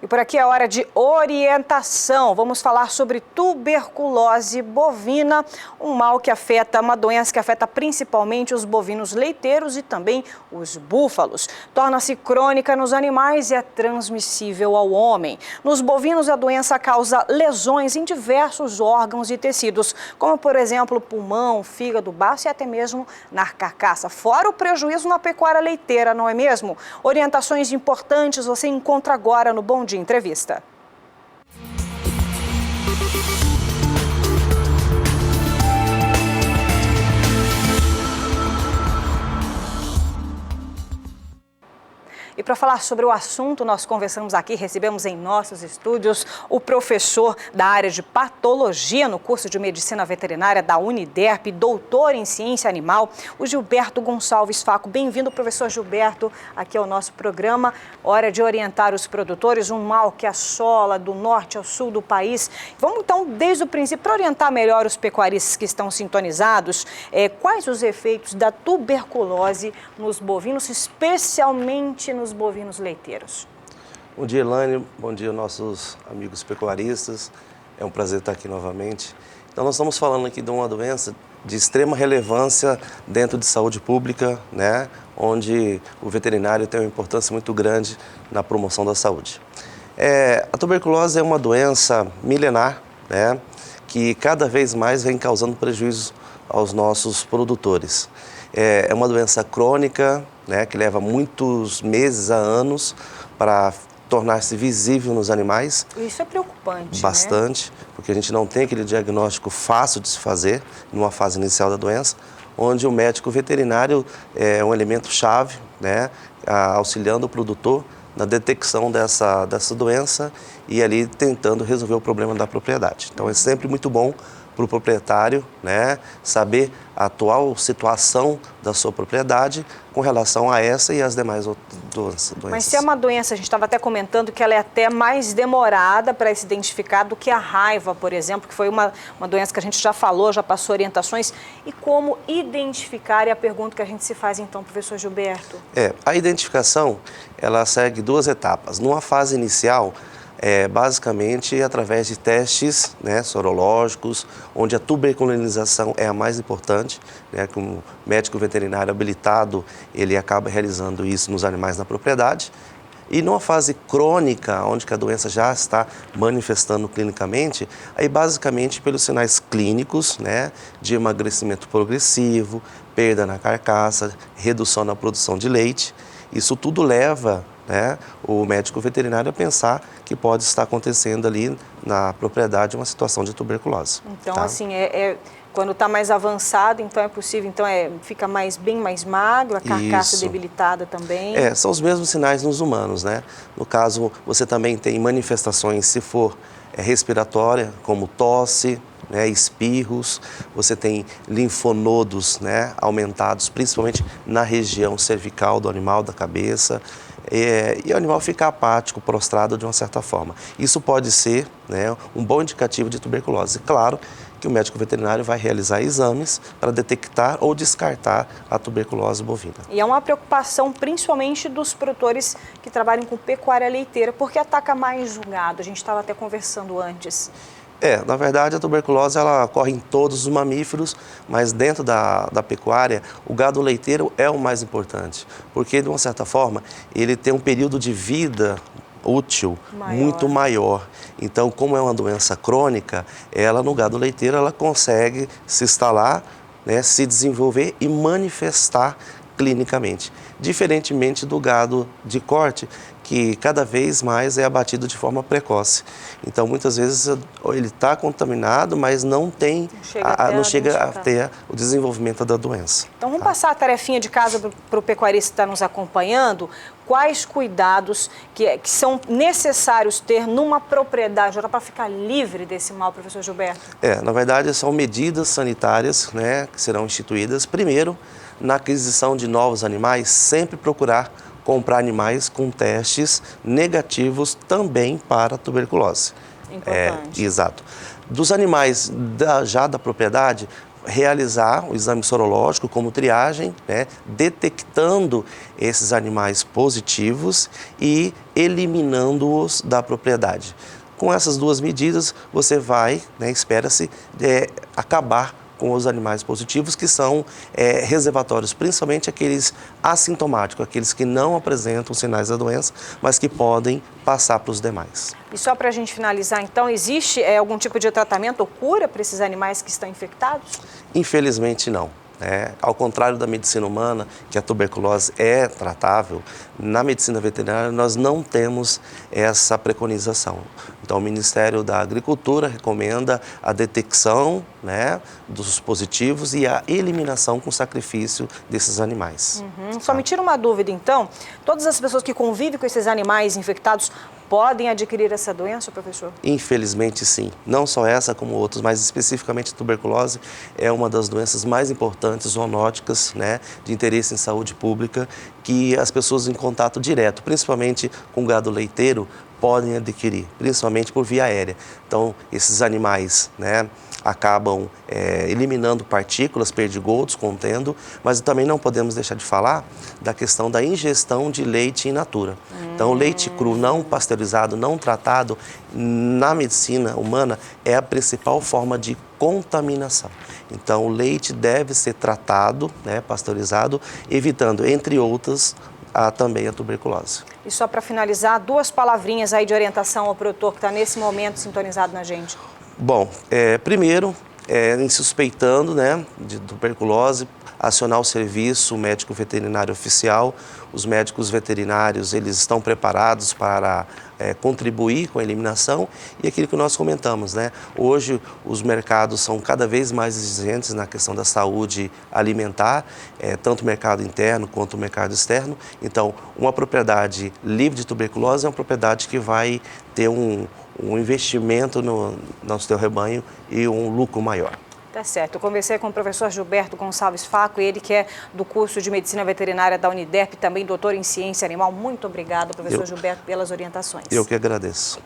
E por aqui é hora de orientação. Vamos falar sobre tuberculose bovina, um mal que afeta, uma doença que afeta principalmente os bovinos leiteiros e também os búfalos. Torna-se crônica nos animais e é transmissível ao homem. Nos bovinos, a doença causa lesões em diversos órgãos e tecidos, como por exemplo pulmão, fígado, baço e até mesmo na carcaça. Fora o prejuízo na pecuária leiteira, não é mesmo? Orientações importantes você encontra agora no Bom Dia Entrevista. E para falar sobre o assunto, nós conversamos aqui, recebemos em nossos estúdios o professor da área de patologia no curso de medicina veterinária da Uniderp, doutor em ciência animal, o Gilberto Gonçalves Facco. Bem-vindo, professor Gilberto, aqui ao nosso programa. Hora de orientar os produtores, um mal que assola do norte ao sul do país. Vamos então, desde o princípio, para orientar melhor os pecuaristas que estão sintonizados, quais os efeitos da tuberculose nos bovinos, especialmente nos bovinos leiteiros? Bom dia, Elaine. Bom dia, nossos amigos pecuaristas. É um prazer estar aqui novamente. Então, nós estamos falando aqui de uma doença de extrema relevância dentro de saúde pública, né? Onde o veterinário tem uma importância muito grande na promoção da saúde. A tuberculose é uma doença milenar, né? Que cada vez mais vem causando prejuízo aos nossos produtores. É uma doença crônica, né, que leva muitos meses a anos para tornar-se visível nos animais. Isso é preocupante, bastante, né? Porque a gente não tem aquele diagnóstico fácil de se fazer numa fase inicial da doença, onde o médico veterinário é um elemento chave, né, auxiliando o produtor na detecção dessa doença e ali tentando resolver o problema da propriedade. Então é sempre muito bom para o proprietário, né, saber a atual situação da sua propriedade com relação a essa e as demais doenças. Mas se é uma doença, a gente estava até comentando que ela é até mais demorada para se identificar do que a raiva, por exemplo, que foi uma doença que a gente já falou, já passou orientações. E como identificar? É a pergunta que a gente se faz então, professor Gilberto. A identificação, ela segue duas etapas. Numa fase inicial, basicamente através de testes, né, sorológicos, onde a tuberculinização é a mais importante, né, que o médico veterinário habilitado, ele acaba realizando isso nos animais na propriedade. E numa fase crônica, onde que a doença já está manifestando clinicamente, aí basicamente pelos sinais clínicos, né, de emagrecimento progressivo, perda na carcaça, redução na produção de leite, isso tudo leva, né, o médico veterinário a pensar que pode estar acontecendo ali na propriedade uma situação de tuberculose. Então, tá? assim, quando está mais avançado, então é possível, então fica bem mais magro, a carcaça debilitada também? São os mesmos sinais nos humanos, né? No caso, você também tem manifestações, se for respiratória, como tosse, né, espirros, você tem linfonodos, né, aumentados, principalmente na região cervical do animal, da cabeça, e o animal fica apático, prostrado de uma certa forma. Isso pode ser, né, um bom indicativo de tuberculose. Claro que o médico veterinário vai realizar exames para detectar ou descartar a tuberculose bovina. E é uma preocupação principalmente dos produtores que trabalham com pecuária leiteira, porque ataca mais o gado. A gente estava até conversando antes. Na verdade, a tuberculose ela ocorre em todos os mamíferos, mas dentro da pecuária, o gado leiteiro é o mais importante, porque, de uma certa forma, ele tem um período de vida útil muito maior. Então, como é uma doença crônica, ela no gado leiteiro ela consegue se instalar, né, se desenvolver e manifestar clinicamente, diferentemente do gado de corte, que cada vez mais é abatido de forma precoce. Então, muitas vezes ele está contaminado, mas não chega a ter o desenvolvimento da doença. Então, vamos passar a tarefinha de casa para o pecuarista que está nos acompanhando. Quais cuidados que são necessários ter numa propriedade para ficar livre desse mal, professor Gilberto? Na verdade, são medidas sanitárias, né, que serão instituídas. Primeiro, na aquisição de novos animais, sempre procurar comprar animais com testes negativos também para a tuberculose. Importante. Exato. Dos animais já da propriedade, realizar o exame sorológico como triagem, né, detectando esses animais positivos e eliminando-os da propriedade. Com essas duas medidas, você vai, né, espera-se, acabar com os animais positivos, que são reservatórios, principalmente aqueles assintomáticos, aqueles que não apresentam sinais da doença, mas que podem passar para os demais. E só para a gente finalizar, então, existe algum tipo de tratamento ou cura para esses animais que estão infectados? Infelizmente não. Ao contrário da medicina humana, que a tuberculose é tratável, na medicina veterinária nós não temos essa preconização. Então o Ministério da Agricultura recomenda a detecção, né, dos positivos e a eliminação com sacrifício desses animais. Só me tira uma dúvida então, todas as pessoas que convivem com esses animais infectados podem adquirir essa doença, professor? Infelizmente sim, não só essa como outros, mas especificamente a tuberculose é uma das doenças mais importantes, zoonóticas, né, de interesse em saúde pública, que as pessoas em contato direto, principalmente com gado leiteiro, podem adquirir, principalmente por via aérea. Então, esses animais, né, acabam eliminando partículas, perdigotos, contendo, mas também não podemos deixar de falar da questão da ingestão de leite in natura. Então, o leite cru não pasteurizado, não tratado, na medicina humana, é a principal forma de contaminação. Então, o leite deve ser tratado, né, pasteurizado, evitando, entre outras, também a tuberculose. E só para finalizar, duas palavrinhas aí de orientação ao produtor que está nesse momento sintonizado na gente. Bom, primeiro, em suspeitando, né, de tuberculose, acionar o serviço médico veterinário oficial. Os médicos veterinários, eles estão preparados para contribuir com a eliminação e aquilo que nós comentamos, né? Hoje os mercados são cada vez mais exigentes na questão da saúde alimentar, tanto o mercado interno quanto o mercado externo. Então, uma propriedade livre de tuberculose é uma propriedade que vai ter um investimento no seu rebanho e um lucro maior. Tá certo. Eu conversei com o professor Gilberto Gonçalves Facco, ele que é do curso de Medicina Veterinária da Uniderp, também doutor em Ciência Animal. Muito obrigada, professor Gilberto, pelas orientações. Eu que agradeço.